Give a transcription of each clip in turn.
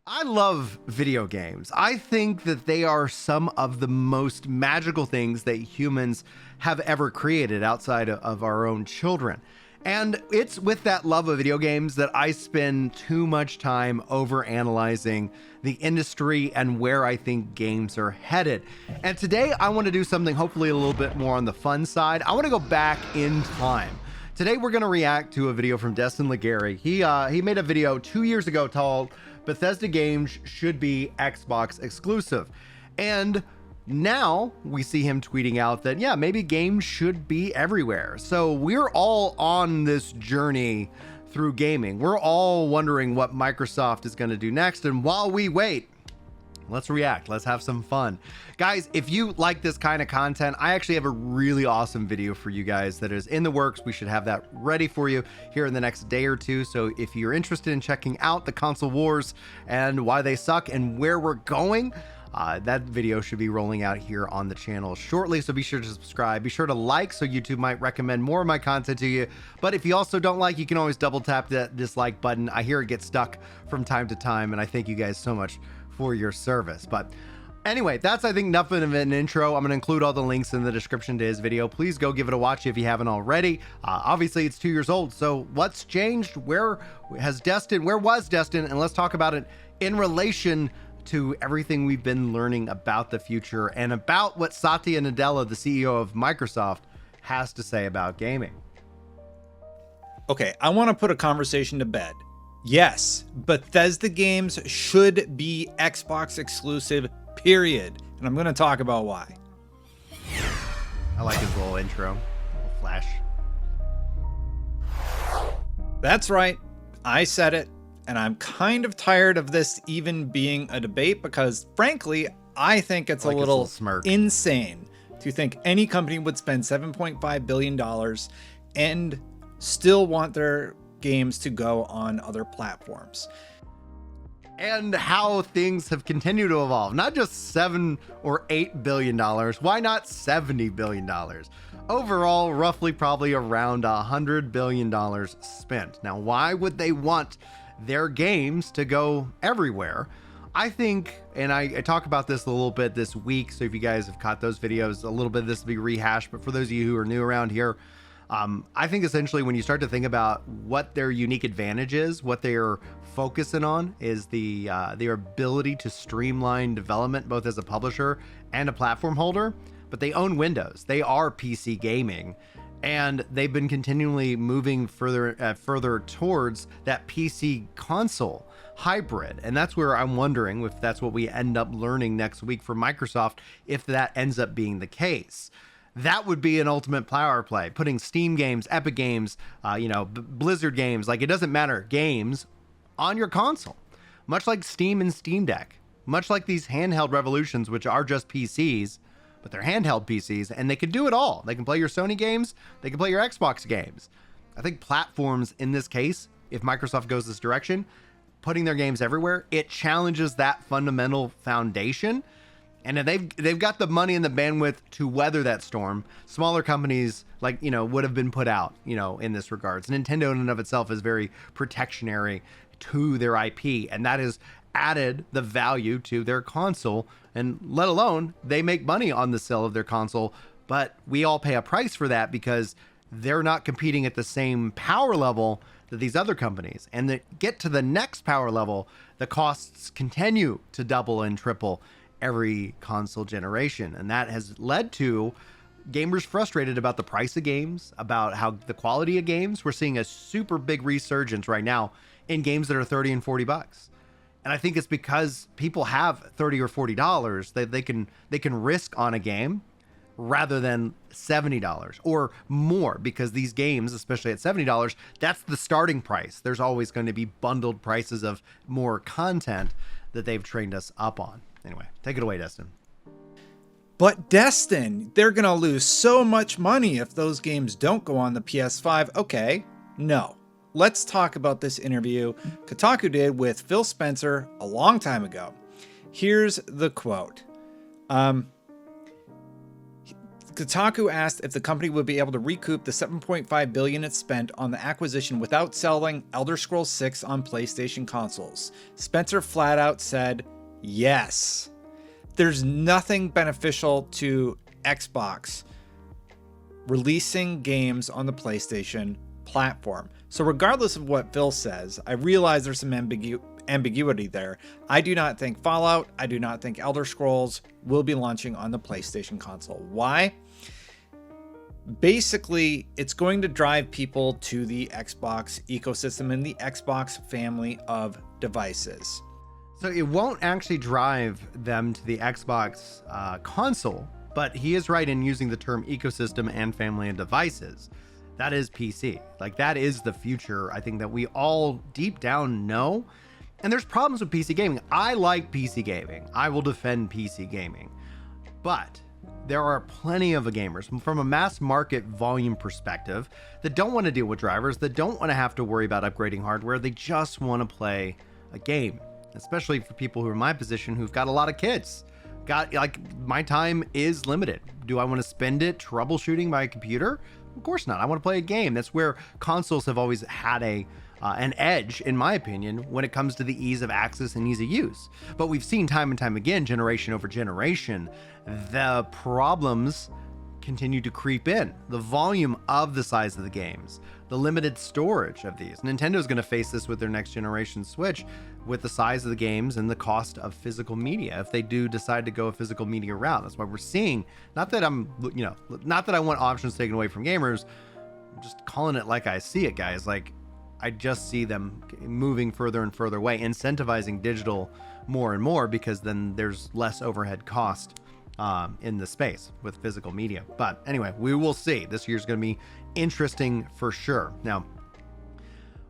I love video games. I think that they are some of the most magical things that humans have ever created outside of our own children. And it's with that love of video games that I spend too much time over analyzing the industry and where I think games are headed. And today I want to do something hopefully a little bit more on the fun side. I want to go back in time. Today we're going to react to a video from Destin Legary. He made a video 2 years ago called Bethesda Games should be Xbox exclusive. And now we see him tweeting out that, yeah, maybe games should be everywhere. So we're all on this journey through gaming. We're all wondering what Microsoft is going to do next. And while we wait, let's react. Let's have some fun. Guys, if you like this kind of content, I actually have a really awesome video for you guys that is in the works. We should have that ready for you here in the next day or two. So if you're interested in checking out the console wars and why they suck and where we're going, that video should be rolling out here on the channel shortly. So be sure to subscribe. Be sure to like so YouTube might recommend more of my content to you. But if you also don't like, you can always double tap that dislike button. I hear it gets stuck from time to time, and I thank you guys so much for your service. But anyway, that's, I think, enough of an intro. I'm going to include all the links in the description to his video. Please go give it a watch if you haven't already. Obviously, it's 2 years old. So what's changed? Where was Destin? And let's talk about it in relation to everything we've been learning about the future and about what Satya Nadella, the CEO of Microsoft, has to say about gaming. Okay, I want to put a conversation to bed. Yes, Bethesda Games should be Xbox exclusive, period. And I'm going to talk about why. I like his little intro, little flash. That's right. I said it. And I'm kind of tired of this even being a debate because, frankly, I think it's a little insane to think any company would spend $7.5 billion and still want their games to go on other platforms. And how things have continued to evolve, not just $7 or $8 billion. Why not $70 billion? Overall, roughly probably around $100 billion spent. Now, why would they want their games to go everywhere? I think, and I talk about this a little bit this week, so if you guys have caught those videos, a little bit of this will be rehashed, but for those of you who are new around here, I think essentially when you start to think about what their unique advantage is, what they're focusing on is their ability to streamline development, both as a publisher and a platform holder. But they own Windows. They are PC gaming, and they've been continually moving further towards that PC console hybrid. And that's where I'm wondering if that's what we end up learning next week for Microsoft, if that ends up being the case. That would be an ultimate power play, putting Steam games, Epic Games, Blizzard games, like it doesn't matter, games on your console, much like Steam and Steam Deck, much like these handheld revolutions, which are just PCs, but they're handheld PCs, and they can do it all. They can play your Sony games, they can play your Xbox games. I think platforms in this case, if Microsoft goes this direction, putting their games everywhere, it challenges that fundamental foundation. And if they've got the money and the bandwidth to weather that storm, smaller companies would have been put out, in this regards. Nintendo in and of itself is very protectionary to their IP, and that has added the value to their console, and let alone they make money on the sale of their console, but we all pay a price for that because they're not competing at the same power level that these other companies. And to get to the next power level, the costs continue to double and triple every console generation. And that has led to gamers frustrated about the price of games, about how the quality of games. We're seeing a super big resurgence right now in games that are 30 and 40 bucks. And I think it's because people have $30 or $40 that they can risk on a game rather than $70 or more, because these games, especially at $70, that's the starting price. There's always going to be bundled prices of more content that they've trained us up on. Anyway, take it away, Destin. But Destin, they're going to lose so much money if those games don't go on the PS5. Okay, no. Let's talk about this interview Kotaku did with Phil Spencer a long time ago. Here's the quote. Kotaku asked if the company would be able to recoup the $7.5 billion it spent on the acquisition without selling Elder Scrolls 6 on PlayStation consoles. Spencer flat out said, yes. There's nothing beneficial to Xbox releasing games on the PlayStation platform. So regardless of what Phil says, I realize there's some ambiguity there. I do not think Fallout, I do not think Elder Scrolls will be launching on the PlayStation console. Why? Basically, it's going to drive people to the Xbox ecosystem and the Xbox family of devices. So it won't actually drive them to the Xbox console, but he is right in using the term ecosystem and family of devices. That is PC. Like, that is the future, I think, that we all deep down know. And there's problems with PC gaming. I like PC gaming. I will defend PC gaming. But there are plenty of gamers from a mass market volume perspective that don't want to deal with drivers, that don't want to have to worry about upgrading hardware. They just want to play a game, especially for people who are in my position who've got a lot of kids. My time is limited. Do I want to spend it troubleshooting my computer? Of course not. I want to play a game. That's where consoles have always had an edge, in my opinion, when it comes to the ease of access and ease of use. But we've seen time and time again, generation over generation, the problems continue to creep in. The volume of the size of the games, the limited storage of these. Nintendo's going to face this with their next generation Switch, with the size of the games and the cost of physical media, if they do decide to go a physical media route. That's why we're seeing, not that I want options taken away from gamers, I'm just calling it like I see it, guys. Like, I just see them moving further and further away, incentivizing digital more and more, because then there's less overhead cost in the space with physical media. But anyway, we will see. This year's going to be interesting for sure. Now,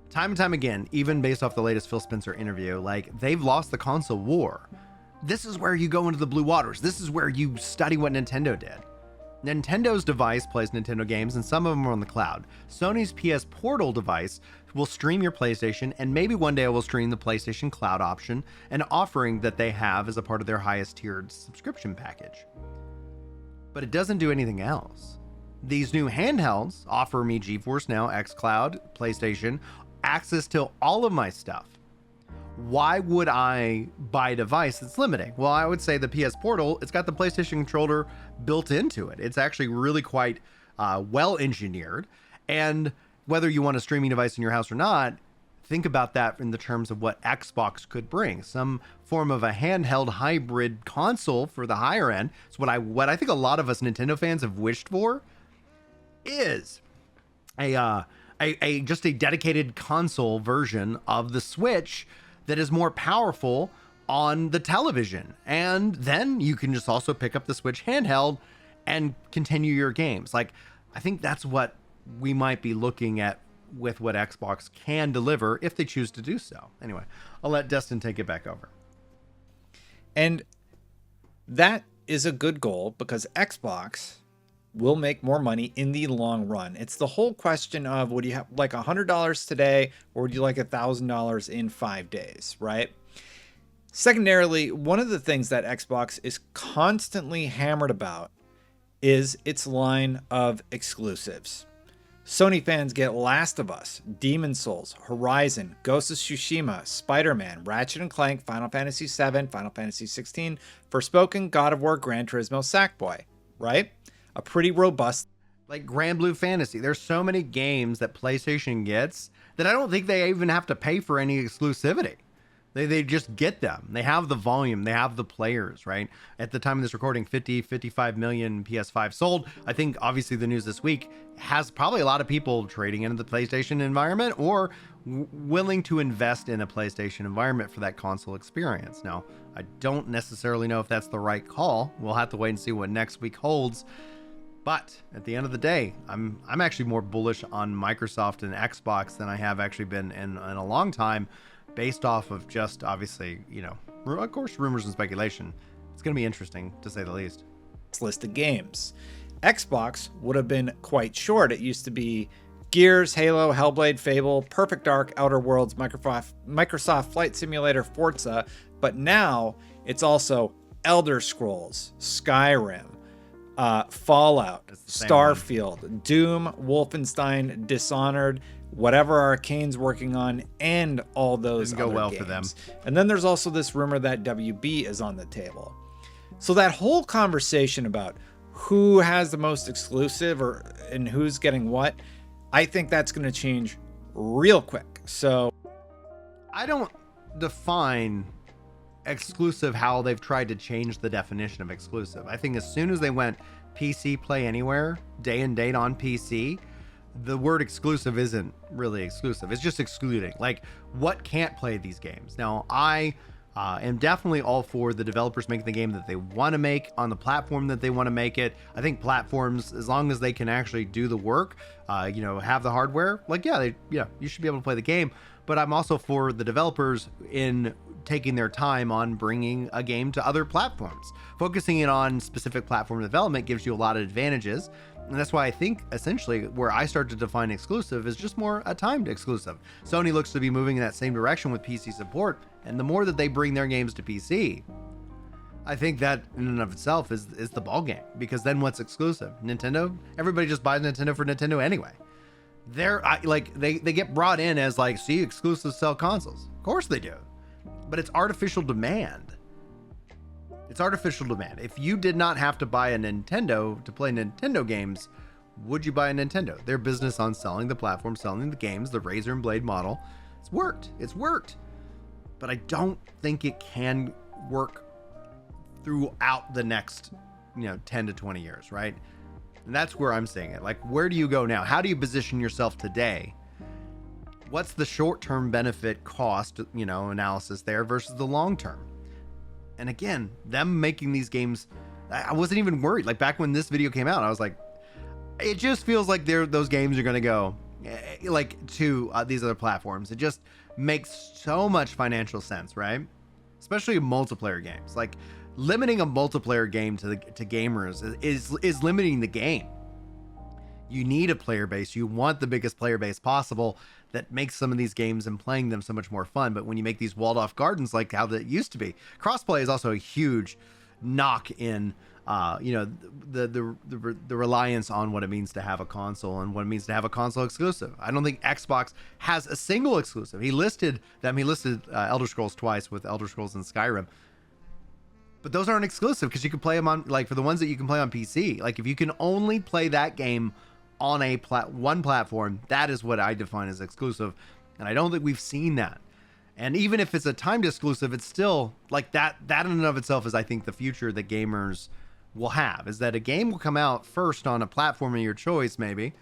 time and time again, even based off the latest Phil Spencer interview, like, they've lost the console war. This is where you go into the blue waters. This is where you study what Nintendo did. Nintendo's device plays Nintendo games, and some of them are on the cloud. Sony's PS Portal device will stream your PlayStation, and maybe one day it will stream the PlayStation Cloud option, an offering that they have as a part of their highest tiered subscription package. But it doesn't do anything else. These new handhelds offer me GeForce Now, xCloud, PlayStation, access to all of my stuff. Why would I buy a device that's limiting? Well, I would say the PS Portal, it's got the PlayStation controller built into it. It's actually really quite well engineered. And whether you want a streaming device in your house or not, think about that in the terms of what Xbox could bring. Some form of a handheld hybrid console for the higher end. So what I think a lot of us Nintendo fans have wished for is just a dedicated console version of the Switch that is more powerful on the television. And then you can just also pick up the Switch handheld and continue your games. Like, I think that's what we might be looking at with what Xbox can deliver if they choose to do so. Anyway, I'll let Destin take it back over. And that is a good goal, because Xbox will make more money in the long run. It's the whole question of, would you have like $100 today, or would you like $1,000 in 5 days, right? Secondarily, one of the things that Xbox is constantly hammered about is its line of exclusives. Sony fans get Last of Us, Demon's Souls, Horizon, Ghost of Tsushima, Spider-Man, Ratchet & Clank, Final Fantasy VII, Final Fantasy XVI, Forspoken, God of War, Gran Turismo, Sackboy, right? A pretty robust, like Grand Blue Fantasy. There's so many games that PlayStation gets that I don't think they even have to pay for any exclusivity. They just get them. They have the volume. They have the players, right? At the time of this recording, 55 million PS5 sold. I think obviously the news this week has probably a lot of people trading into the PlayStation environment or willing to invest in a PlayStation environment for that console experience. Now, I don't necessarily know if that's the right call. We'll have to wait and see what next week holds. But at the end of the day, I'm actually more bullish on Microsoft and Xbox than I have actually been in a long time, based off of just, obviously, of course, rumors and speculation. It's going to be interesting, to say the least. List of games. Xbox would have been quite short. It used to be Gears, Halo, Hellblade, Fable, Perfect Dark, Outer Worlds, Microsoft Flight Simulator, Forza, but now it's also Elder Scrolls, Skyrim, Fallout, Starfield, Doom, Wolfenstein, Dishonored, whatever Arcane's working on, and all those didn't go other well games. For them. And then there's also this rumor that WB is on the table. So that whole conversation about who has the most exclusive and who's getting what, I think that's going to change real quick. So I don't define exclusive how they've tried to change the definition of exclusive. I think as soon as they went PC play anywhere, day and date on PC, the word exclusive isn't really exclusive. It's just excluding. Like, what can't play these games? Now, I am definitely all for the developers making the game that they want to make on the platform that they want to make it. I think platforms, as long as they can actually do the work, have the hardware, like, you should be able to play the game. But I'm also for the developers in taking their time on bringing a game to other platforms. Focusing it on specific platform development gives you a lot of advantages. And that's why I think essentially where I start to define exclusive is just more a timed exclusive. Sony looks to be moving in that same direction with PC support. And the more that they bring their games to PC, I think that in and of itself is the ball game, because then what's exclusive? Nintendo? Everybody just buys Nintendo for Nintendo anyway. They get brought in as like, see, exclusives sell consoles. Of course they do. But it's artificial demand. It's artificial demand. If you did not have to buy a Nintendo to play Nintendo games, would you buy a Nintendo? Their business on selling the platform, selling the games, the razor and blade model, it's worked. It's worked. But I don't think it can work throughout the next, 10 to 20 years, right? And that's where I'm seeing it. Like, where do you go now? How do you position yourself today? What's the short-term benefit cost, analysis there versus the long-term? And again, them making these games, I wasn't even worried. Like, back when this video came out, I was like, it just feels like those games are going to go to these other platforms. It just makes so much financial sense, right? Especially multiplayer games. Like, limiting a multiplayer game to gamers is limiting the game. You need a player base. You want the biggest player base possible. That makes some of these games and playing them so much more fun. But when you make these walled off gardens like how that used to be, crossplay is also a huge knock in, the reliance on what it means to have a console and what it means to have a console exclusive. I don't think Xbox has a single exclusive. He listed Elder Scrolls twice with Elder Scrolls and Skyrim. But those aren't exclusive because you can play them on, like, for the ones that you can play on PC. Like, if you can only play that game on one platform, that is what I define as exclusive. And I don't think we've seen that. And even if it's a timed exclusive, it's still like that in and of itself is, I think, the future that gamers will have, is that a game will come out first on a platform of your choice, maybe.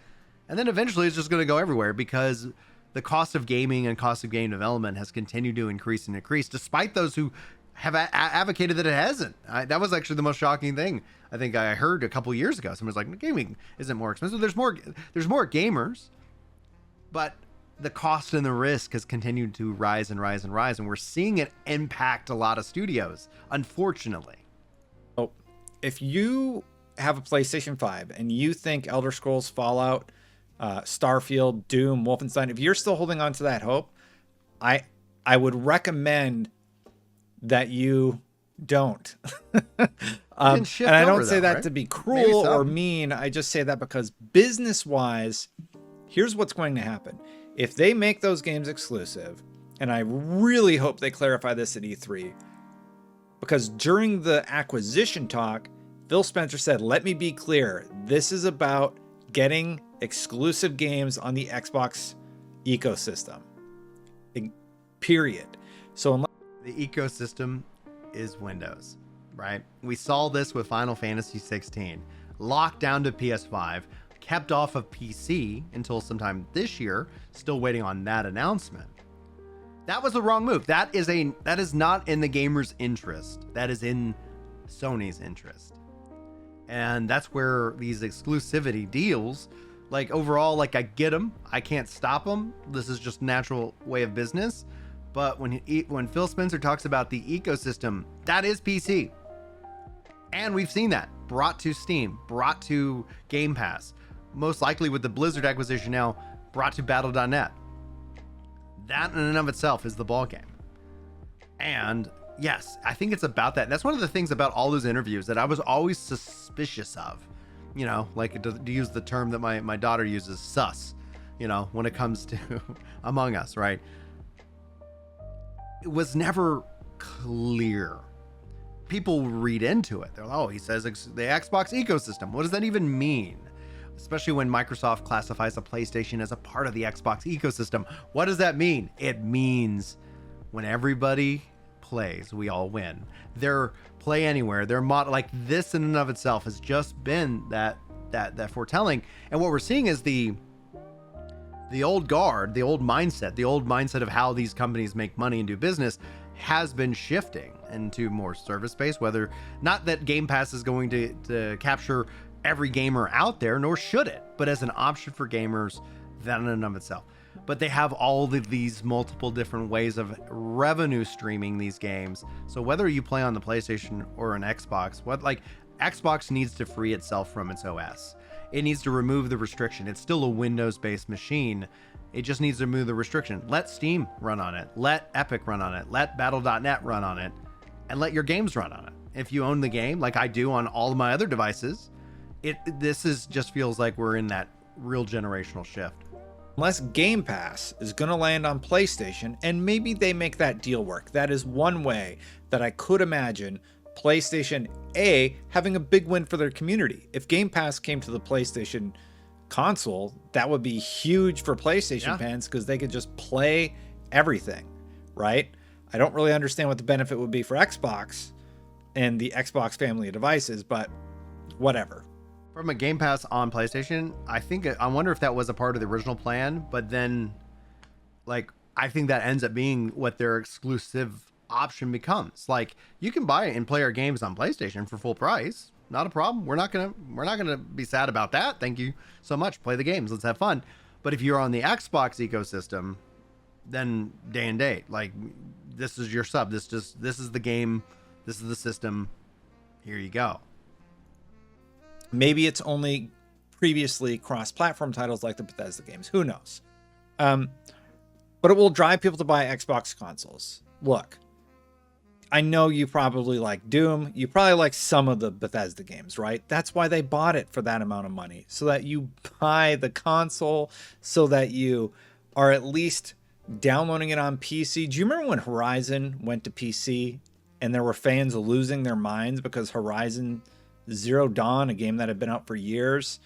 And then eventually it's just going to go everywhere because the cost of gaming and cost of game development has continued to increase and increase, despite those who have advocated that it hasn't. That was actually the most shocking thing I think I heard a couple years ago. Someone's like, gaming isn't more expensive. There's more gamers, but the cost and the risk has continued to rise and rise and rise, and we're seeing it impact a lot of studios, unfortunately. Oh, if you have a PlayStation 5 and you think Elder Scrolls, Fallout, Starfield, Doom, Wolfenstein, if you're still holding on to that hope, I would recommend that you don't. And I don't say that to be cruel or mean. I just say that because business-wise, here's what's going to happen. If they make those games exclusive, and I really hope they clarify this at E3, because during the acquisition talk, Phil Spencer said, let me be clear, this is about getting exclusive games on the Xbox ecosystem. Period. So the ecosystem is Windows, right? We saw this with Final Fantasy 16, locked down to PS5, kept off of PC until sometime this year, still waiting on that announcement. That was the wrong move. That is not in the gamer's interest. That is in Sony's interest. And that's where these exclusivity deals, like, overall, like, I get them. I can't stop them. This is just natural way of business. But when Phil Spencer talks about the ecosystem, that is PC. And we've seen that brought to Steam, brought to Game Pass, most likely with the Blizzard acquisition now, brought to Battle.net. That in and of itself is the ballgame. And Yes, I think it's about that. And that's one of the things about all those interviews that I was always suspicious of. You know, like to use the term that my daughter uses, sus, you know, when it comes to Among Us, right? It was never clear. People read into it. They're like, oh, he says the Xbox ecosystem. What does that even mean? Especially when Microsoft classifies a PlayStation as a part of the Xbox ecosystem. What does that mean? It means when everybody plays, we all win. Their play anywhere, their mod, like this in and of itself has just been that foretelling. And what we're seeing is the old guard, the old mindset of how these companies make money and do business has been shifting into more service-based, whether not that Game Pass is going to capture every gamer out there, nor should it, but as an option for gamers, that in and of itself. But they have all of these multiple different ways of revenue streaming these games. So whether you play on the PlayStation or an Xbox, Xbox needs to free itself from its OS. It needs to remove the restriction. It's still a Windows-based machine. It just needs to remove the restriction. Let Steam run on it. Let Epic run on it. Let Battle.net run on it. And let your games run on it. If you own the game, like I do on all of my other devices, just feels like we're in that real generational shift. Unless Game Pass is going to land on PlayStation, and maybe they make that deal work. That is one way that I could imagine PlayStation having a big win for their community. If Game Pass came to the PlayStation console, that would be huge for PlayStation fans because they could just play everything, right? I don't really understand what the benefit would be for Xbox and the Xbox family of devices, but whatever. From a Game Pass on PlayStation, I wonder if that was a part of the original plan, but then I think that ends up being what their exclusive option becomes. Like, you can buy and play our games on PlayStation for full price. Not a problem. We're not gonna be sad about that. Thank you so much. Play the games. Let's have fun. But if you're on the Xbox ecosystem, then day and date, like, this is your sub. This is the game. This is the system. Here you go. Maybe it's only previously cross-platform titles like the Bethesda games. Who knows? But it will drive people to buy Xbox consoles. Look, I know you probably like Doom. You probably like some of the Bethesda games, right? That's why they bought it for that amount of money, so that you buy the console, so that you are at least downloading it on PC. Do you remember when Horizon went to PC and there were fans losing their minds because Horizon Zero Dawn, a game that had been out for years,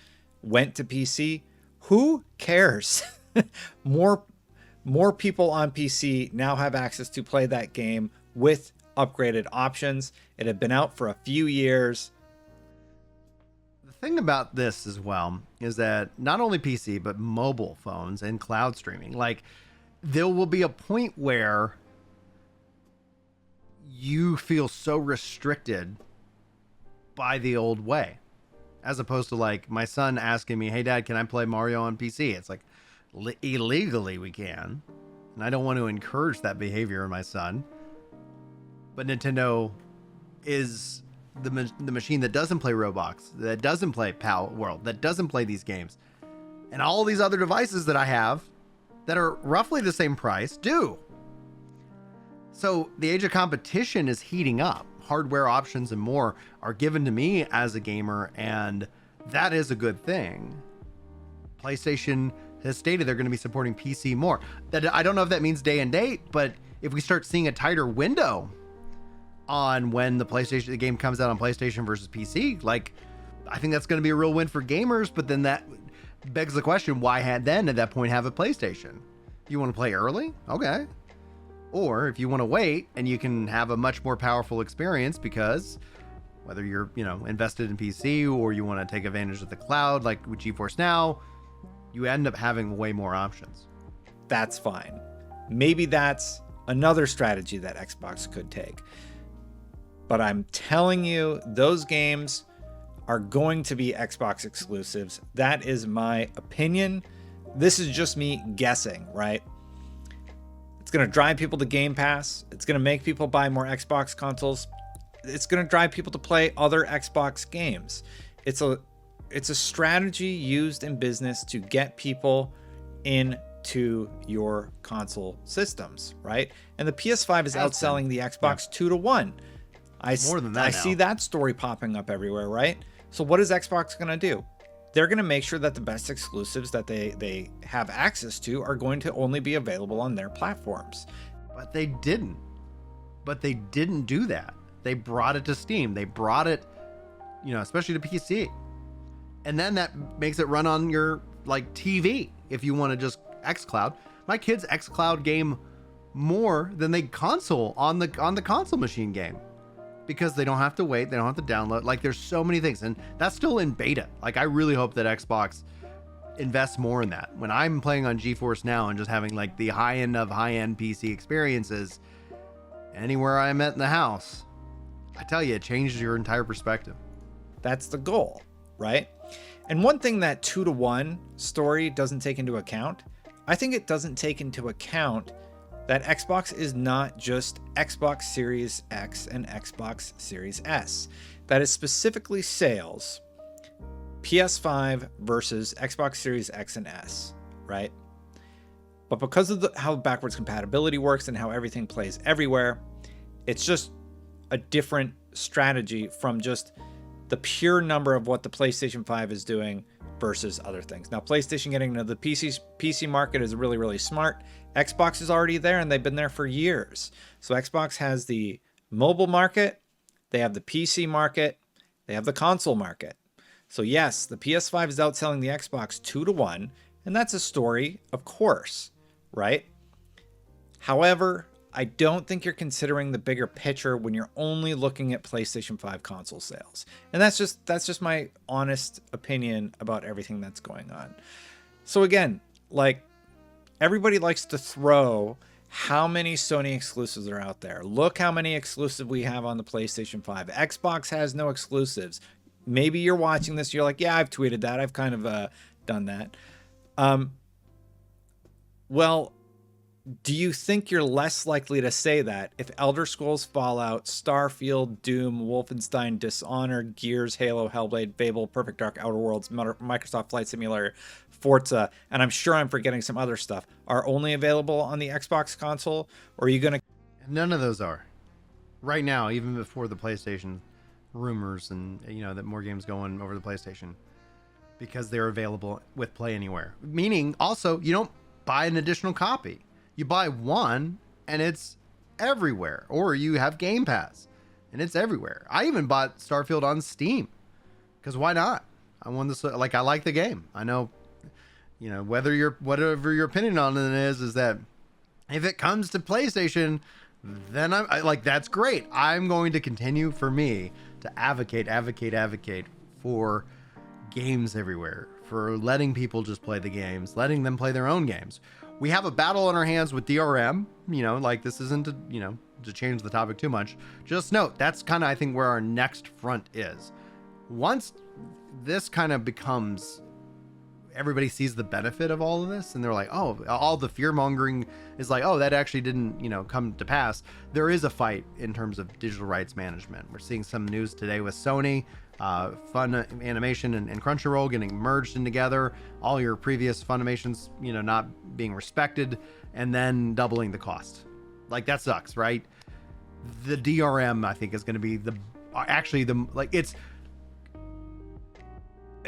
went to PC? Who cares? More people on PC now have access to play that game with upgraded options. It had been out for a few years. The thing about this as well is that not only PC, but mobile phones and cloud streaming, like, there will be a point where you feel so restricted by the old way, as opposed to like my son asking me, hey dad, can I play Mario on PC? It's like, illegally we can, and I don't want to encourage that behavior in my son, but Nintendo is the machine that doesn't play Roblox, that doesn't play Pal World, that doesn't play these games, and all these other devices that I have that are roughly the same price do. So the age of competition is heating up. Hardware options and more are given to me as a gamer, and that is a good thing. PlayStation has stated they're going to be supporting PC more. That, I don't know if that means day and date, but if we start seeing a tighter window on when the game comes out on PlayStation versus PC, like, I think that's going to be a real win for gamers. But then that begs the question, why at that point have a PlayStation? You want to play early? Okay. Or if you want to wait and you can have a much more powerful experience, because whether you're, invested in PC or you want to take advantage of the cloud, like with GeForce Now, you end up having way more options. That's fine. Maybe that's another strategy that Xbox could take. But I'm telling you, those games are going to be Xbox exclusives. That is my opinion. This is just me guessing, right? It's going to drive people to Game Pass. It's going to make people buy more Xbox consoles. It's going to drive people to play other Xbox games. It's a strategy used in business to get people in to your console systems, right? And the PS5 is outselling the Xbox 2-1. More than that I see that story popping up everywhere, right? So what is Xbox going to do? They're going to make sure that the best exclusives that they have access to are going to only be available on their platforms. But they didn't. Do that. They brought it to Steam. They brought it, especially to PC. And then that makes it run on your TV if you want to just xCloud. My kids xCloud game more than they console on the console machine game, because they don't have to wait, they don't have to download. There's so many things, and that's still in beta. I really hope that Xbox invests more in that. When I'm playing on GeForce Now and just having the high end of high-end PC experiences anywhere I'm at in the house, I tell you, it changes your entire perspective. That's the goal, right? And one thing that 2-1 story doesn't take into account, I think it doesn't take into account that Xbox is not just Xbox Series X and Xbox Series S. That is specifically sales, PS5 versus Xbox Series X and S, right? But because of how backwards compatibility works and how everything plays everywhere, it's just a different strategy from just the pure number of what the PlayStation 5 is doing versus other things. Now, PlayStation getting into the PC market is really, really smart. Xbox is already there, and they've been there for years. So Xbox has the mobile market, they have the PC market, they have the console market. So yes, the PS5 is outselling the Xbox 2-1, and that's a story, of course, right? However, I don't think you're considering the bigger picture when you're only looking at PlayStation 5 console sales. And that's just my honest opinion about everything that's going on. So again, everybody likes to throw how many Sony exclusives are out there. Look how many exclusives we have on the PlayStation 5. Xbox has no exclusives. Maybe you're watching this, you're like, yeah, I've tweeted that. I've kind of done that. Well, do you think you're less likely to say that if Elder Scrolls, Fallout, Starfield, Doom, Wolfenstein, Dishonored, Gears, Halo, Hellblade, Fable, Perfect Dark, Outer Worlds, Microsoft Flight Simulator, Forza, and I'm sure I'm forgetting some other stuff, are only available on the Xbox console? Or are you going to... None of those are. Right now, even before the PlayStation rumors and, that more games going over the PlayStation, because they're available with Play Anywhere. Meaning, also, you don't buy an additional copy. You buy one and it's everywhere. Or you have Game Pass and it's everywhere. I even bought Starfield on Steam because why not? I want this. I like the game. I know, whatever your opinion on it is that if it comes to PlayStation, then that's great. I'm going to continue for me to advocate for games everywhere, for letting people just play the games, letting them play their own games. We have a battle on our hands with DRM, this isn't to change the topic too much. Just note, that's kind of, I think, where our next front is. Once this kind of becomes, everybody sees the benefit of all of this and they're like, oh, all the fear mongering is like, oh, that actually didn't, come to pass. There is a fight in terms of digital rights management. We're seeing some news today with Sony, Fun Animation and Crunchyroll getting merged in together, all your previous Funimations, not being respected, and then doubling the cost. That sucks, right? The DRM, I think, is going to be it's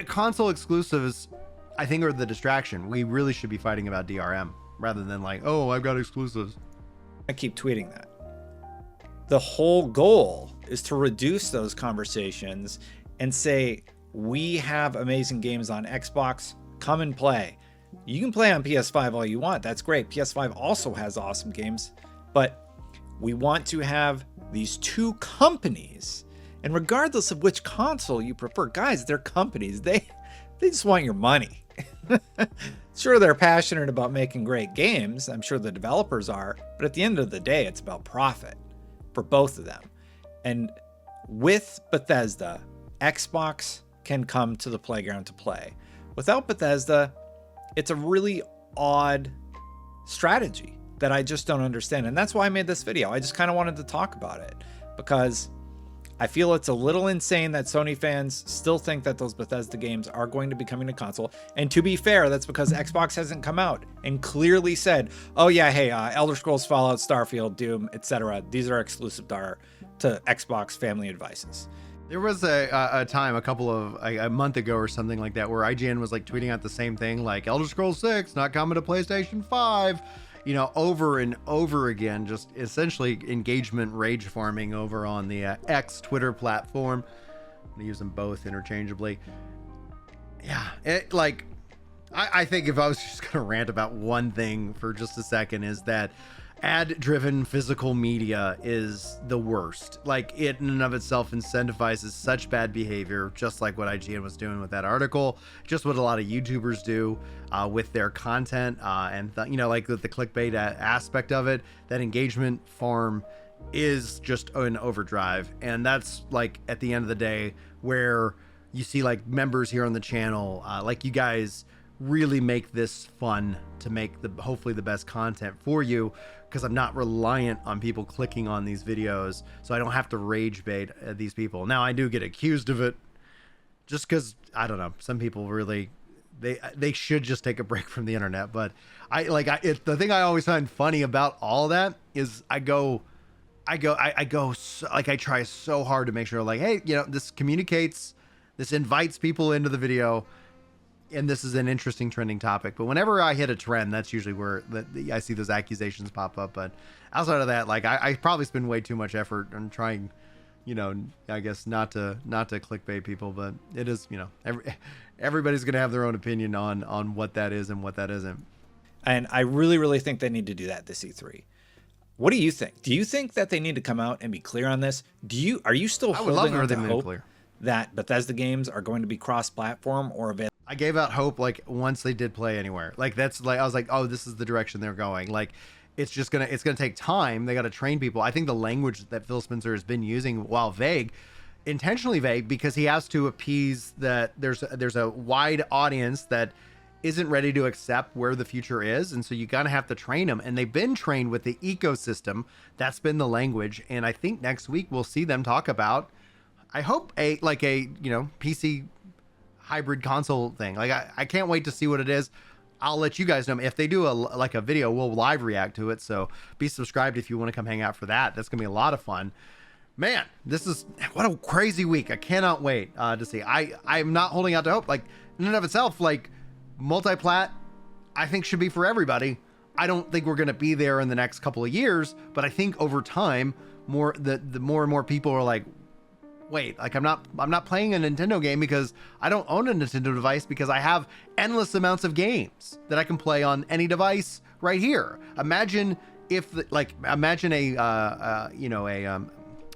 console exclusives, I think, are the distraction. We really should be fighting about DRM rather than oh, I've got exclusives. I keep tweeting that. The whole goal is to reduce those conversations and say, we have amazing games on Xbox, come and play. You can play on PS5 all you want. That's great. PS5 also has awesome games, but we want to have these two companies, and regardless of which console you prefer, guys, they're companies. They just want your money. Sure, they're passionate about making great games. I'm sure the developers are, but at the end of the day, it's about profit for both of them. And with Bethesda, Xbox can come to the playground to play. Without Bethesda, it's a really odd strategy that I just don't understand. And that's why I made this video. I just kind of wanted to talk about it because I feel it's a little insane that Sony fans still think that those Bethesda games are going to be coming to console. And to be fair, that's because Xbox hasn't come out and clearly said, oh yeah, hey, Elder Scrolls, Fallout, Starfield, Doom, etc. These are exclusive to Xbox family devices. There was a time a month ago or something like that where IGN was like tweeting out the same thing, like Elder Scrolls 6 not coming to PlayStation 5, you know, over and over again, just essentially engagement rage farming over on the X Twitter platform. I'm gonna use them both interchangeably. Yeah, I think if I was just gonna rant about one thing for just a second, is that ad-driven physical media is the worst. Like, it in and of itself incentivizes such bad behavior, just like what IGN was doing with that article, just what a lot of YouTubers do with their content, and like the clickbait aspect of it. That engagement farm is just an overdrive, and that's like at the end of the day where you see like members here on the channel, like you guys really make this fun to make hopefully the best content for you, because I'm not reliant on people clicking on these videos, so I don't have to rage bait at these people. Now I do get accused of it just because, I don't know, some people really they should just take a break from the internet. But the thing I always find funny about all that is I try so hard to make sure, like, hey, you know, this communicates, this invites people into the video, and this is an interesting trending topic. But whenever I hit a trend, that's usually where I see those accusations pop up. But outside of that, like, I probably spend way too much effort on trying, you know, I guess not to clickbait people. But it is, you know, everybody's gonna have their own opinion on what that is and what that isn't. And I really, really think they need to do that this E3. What do you think? Do you think that they need to come out and be clear on this? Are you still holding on to hope that Bethesda games are going to be cross-platform or available? I gave out hope, like, once they did Play Anywhere. Like, that's like, I was like, oh, this is the direction they're going. Like, it's gonna take time. They got to train people. I think the language that Phil Spencer has been using, while vague, intentionally vague, because he has to appease that there's a wide audience that isn't ready to accept where the future is, and so you gotta have to train them. And they've been trained with the ecosystem. That's been the language. And I think next week we'll see them talk about, I hope, a you know, PC hybrid console thing. Like, I can't wait to see what it is. I'll let you guys know if they do a video. We'll live react to it, so be subscribed if you want to come hang out for that. That's gonna be a lot of fun. Man, what a crazy week. I cannot wait to see. I'm not holding out to hope. Like, in and of itself, like, multi-plat, I think should be for everybody. I don't think we're gonna be there in the next couple of years, but I think over time, the more and more people are like, wait, like, I'm not playing a Nintendo game because I don't own a Nintendo device, because I have endless amounts of games that I can play on any device right here. Imagine if, imagine a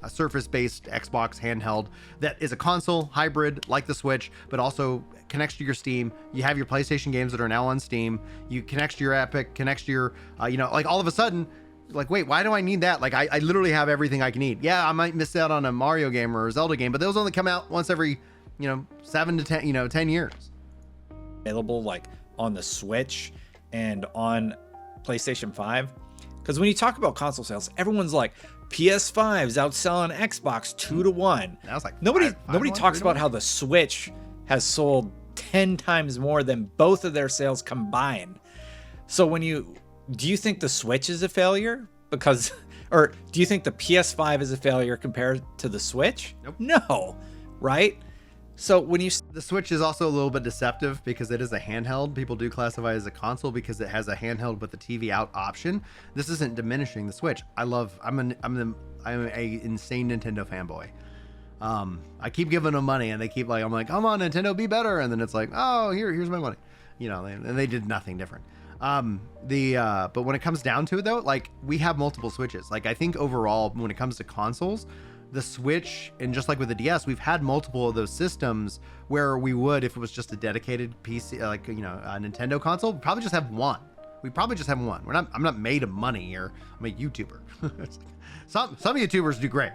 Surface-based Xbox handheld that is a console hybrid like the Switch, but also connects to your Steam. You have your PlayStation games that are now on Steam. You connect to your Epic, connects to your, like, all of a sudden, like, wait, why do I need that? Like, I literally have everything I can need. Yeah, I might miss out on a Mario game or a Zelda game, but those only come out once every, 7 to 10, 10 years. Available, like, on the Switch and on PlayStation 5. Because when you talk about console sales, everyone's like, PS5's outselling Xbox 2-1. That was like nobody talks about how the Switch has sold 10 times more than both of their sales combined. So do you think the Switch is a failure? Or do you think the PS5 is a failure compared to the Switch? Nope. No, right? So the Switch is also a little bit deceptive because it is a handheld. People do classify it as a console because it has a handheld with the TV out option. This isn't diminishing the Switch. I'm a insane Nintendo fanboy. I keep giving them money, and they keep I'm like, come on, Nintendo, be better. And then it's like, oh, here's my money. And they did nothing different. But when it comes down to it, though, like, we have multiple Switches. Like, I think overall, when it comes to consoles, the Switch, and just like with the DS, we've had multiple of those systems where we would, if it was just a dedicated PC, a Nintendo console, we'd probably just have one. I'm not made of money here. I'm a YouTuber. Some YouTubers do great.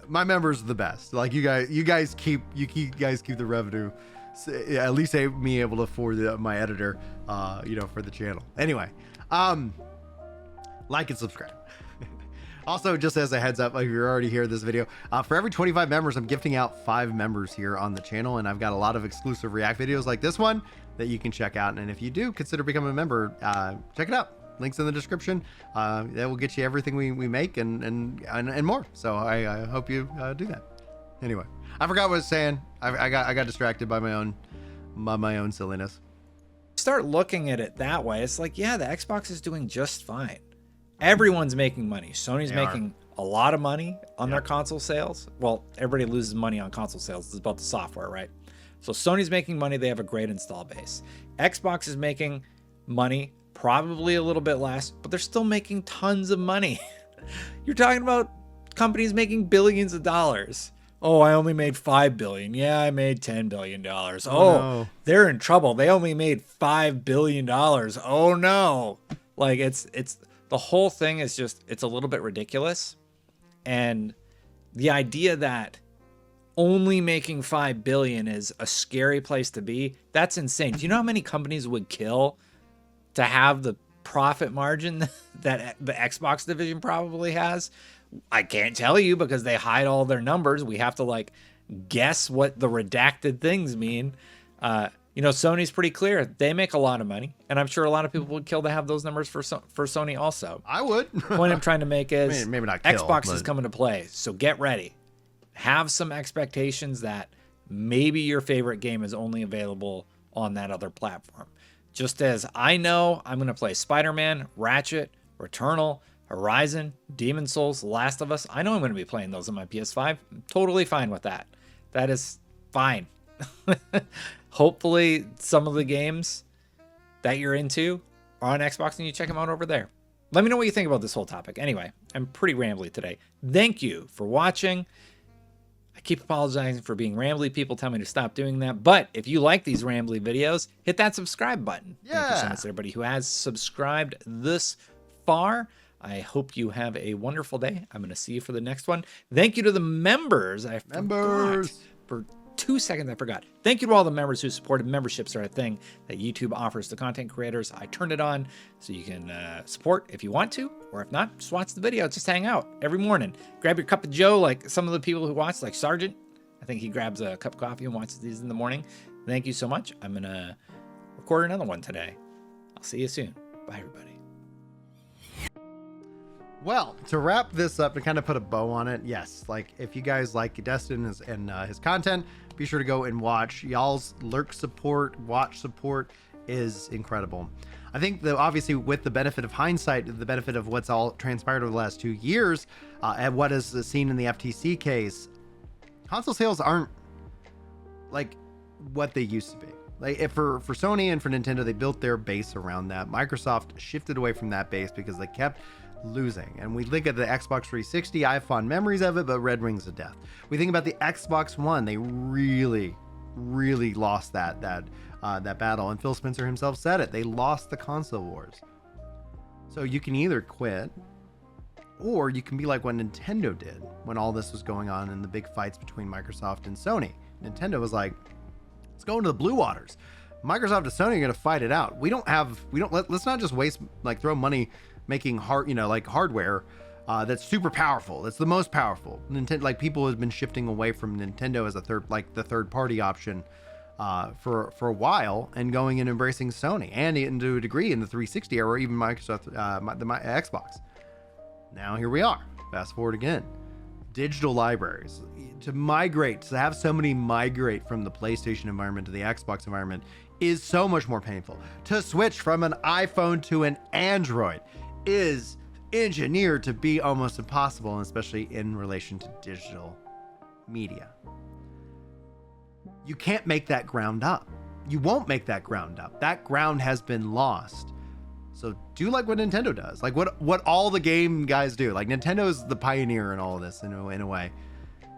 My members are the best. Like, you guys keep the revenue. At least me able to afford my editor, for the channel. Anyway, like and subscribe. Also, just as a heads up, if you're already here in this video, for every 25 members, I'm gifting out 5 members here on the channel, and I've got a lot of exclusive React videos like this one that you can check out. And if you do consider becoming a member, check it out. Links in the description. That will get you everything we make and more. So I hope you do that. Anyway, I forgot what I was saying. I got distracted by my own silliness. Start looking at it that way. It's like, yeah, the Xbox is doing just fine. Everyone's making money. Sony's making a lot of money on their console sales. Well, everybody loses money on console sales. It's about the software, right? So Sony's making money. They have a great install base. Xbox is making money, probably a little bit less, but they're still making tons of money. You're talking about companies making billions of dollars. Oh, I only made $5 billion. Yeah, I made $10 billion. Oh, no. They're in trouble. They only made $5 billion. Oh no. Like it's the whole thing is just, it's a little bit ridiculous. And the idea that only making $5 billion is a scary place to be, that's insane. Do you know how many companies would kill to have the profit margin that the Xbox division probably has? I can't tell you because they hide all their numbers. We have to like guess what the redacted things mean. You know, Sony's pretty clear. They make a lot of money, and I'm sure a lot of people would kill to have those numbers for Sony also. I would. The point I'm trying to make is maybe not kill, Xbox is coming to play, so get ready. Have some expectations that maybe your favorite game is only available on that other platform. Just as I know I'm going to play Spider-Man, Ratchet, Returnal, Horizon, Demon's Souls, Last of Us. I know I'm going to be playing those on my PS5. I'm totally fine with that. That is fine. Hopefully some of the games that you're into are on Xbox and you check them out over there. Let me know what you think about this whole topic. Anyway, I'm pretty rambly today. Thank you for watching. I keep apologizing for being rambly. People tell me to stop doing that. But if you like these rambly videos, hit that subscribe button. Yeah. Thank you so much to everybody who has subscribed this far. I hope you have a wonderful day. I'm going to see you for the next one. Thank you to the members. Forgot. For 2 seconds, I forgot. Thank you to all the members who supported. Memberships are a thing that YouTube offers to content creators. I turned it on so you can support if you want to, or if not, just watch the video. Just hang out every morning. Grab your cup of joe, like some of the people who watch, like Sergeant. I think he grabs a cup of coffee and watches these in the morning. Thank you so much. I'm going to record another one today. I'll see you soon. Bye, everybody. Well, to wrap this up and kind of put a bow on it, yes, like if you guys like Destin and his content, be sure to go and watch. Y'all's lurk support, watch support is incredible. I think that obviously with the benefit of hindsight, the benefit of what's all transpired over the last 2 years, and what is seen in the FTC case, console sales aren't like what they used to be. Like if for Sony and for Nintendo, they built their base around that. Microsoft shifted away from that base because they kept losing. And we look at the Xbox 360, I have fond memories of it, but red rings of death. We think about the Xbox One, they really lost that battle. And Phil Spencer himself said it, they lost the console wars. So you can either quit, or you can be like what Nintendo did when all this was going on in the big fights between Microsoft and Sony. Nintendo was like, let's go into the blue waters. Microsoft and Sony are going to fight it out. Let's not just waste, like throw money making hardware that's super powerful. That's the most powerful. Nintendo, like people have been shifting away from Nintendo as the third party option for a while, and going and embracing Sony, and to a degree in the 360 era, or even Microsoft, the Xbox. Now here we are. Fast forward again. Digital libraries to have somebody migrate from the PlayStation environment to the Xbox environment is so much more painful. To switch from an iPhone to an Android is engineered to be almost impossible, and especially in relation to digital media. You can't make that ground up. You won't make that ground up. That ground has been lost. So do like what Nintendo does, like what all the game guys do. Like Nintendo's the pioneer in all of this in a way.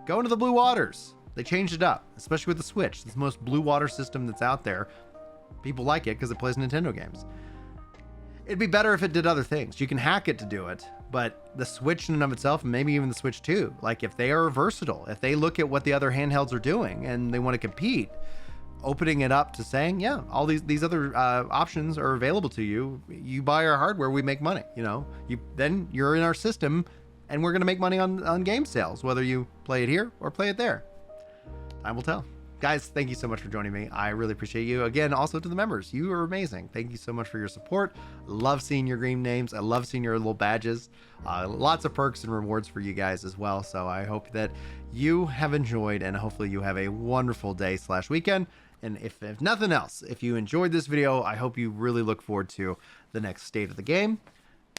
Go into the blue waters. They changed it up, especially with the Switch. It's the most blue water system that's out there. People like it because it plays Nintendo games. It'd be better if it did other things. You can hack it to do it, but the Switch in and of itself, and maybe even the Switch 2, like if they are versatile, if they look at what the other handhelds are doing and they want to compete, opening it up to saying, yeah, all these other options are available to you. You buy our hardware, we make money. Then you're in our system, and we're going to make money on game sales, whether you play it here or play it there. Time will tell. Guys, thank you so much for joining me. I really appreciate you. Again, also to the members, you are amazing. Thank you so much for your support. Love seeing your green names. I love seeing your little badges. Lots of perks and rewards for you guys as well. So I hope that you have enjoyed, and hopefully you have a wonderful day / weekend. And if nothing else, if you enjoyed this video, I hope you really look forward to the next state of the game.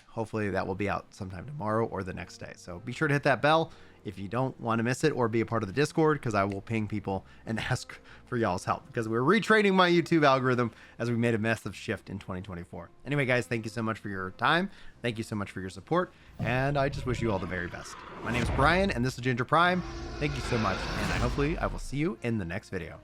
Hopefully that will be out sometime tomorrow or the next day. So be sure to hit that bell if you don't want to miss it, or be a part of the Discord, because I will ping people and ask for y'all's help, because we're retraining my YouTube algorithm as we made a massive shift in 2024. Anyway, guys, thank you so much for your time. Thank you so much for your support. And I just wish you all the very best. My name is Brian, and this is Ginger Prime. Thank you so much. And hopefully I will see you in the next video.